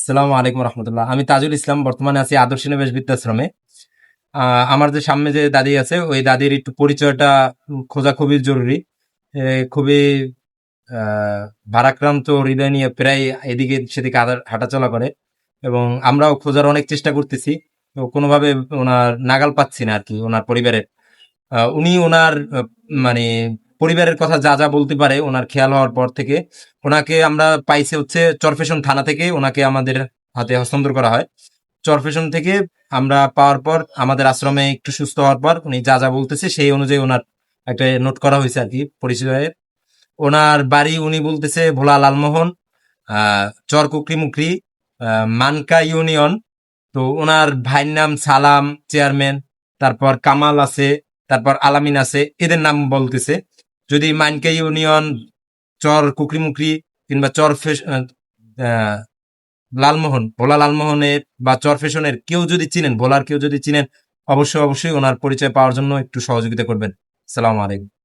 আসসালামু আলাইকুম রহমতুল্লাহ। আমি তাজুল ইসলাম, বর্তমানে আছি আদর্শ নিবেশ বৃদ্ধাশ্রমে। আমার যে সামনে যে দাদি আছে, ওই দাদির একটু পরিচয়টা খোঁজা খুবই জরুরি। খুবই আহ, ভারাক্রান্ত হৃদয় নিয়ে প্রায় এদিকে সেদিকে হাঁটাচলা করে, এবং আমরাও খোঁজার অনেক চেষ্টা করতেছি। তো কোনোভাবে ওনার নাগাল পাচ্ছি না আর কি। ওনার পরিবারের উনি ওনার মানে পরিবারের কথা যা যা বলতে পারে, ওনার খেয়াল হওয়ার পর থেকে ওনাকে আমরা পাইছে হচ্ছে চরফেশন থানা থেকে ওনাকে আমাদের হাতে হস্তান্তর করা হয়। চরফেশন থেকে আমরা পাওয়ার পর আমাদের আশ্রমে একটু সুস্থ হওয়ার পর উনি যা যা বলতেছে সেই অনুযায়ী ওনার একটা নোট করা হয়েছে আর কি পরিচয়ের। ওনার বাড়ি উনি বলতেছে ভোলা লালমোহন, চর কুকরি মুকরি, মানকা ইউনিয়ন। তো ওনার ভাইয়ের নাম সালাম চেয়ারম্যান, তারপর কামাল আছে, তারপর আলামিন আছে, এদের নাম বলতেছে। যদি মানকা ইউনিয়ন, চর কুকরিমুকরি, কিংবা আহ, লালমোহন, ভোলা লালমোহনের বা চর ফেশনের কেউ যদি চিনেন, ভোলার কেউ যদি চিনেন, অবশ্যই অবশ্যই ওনার পরিচয় পাওয়ার জন্য একটু সহযোগিতা করবেন। সালাম আলাইকুম।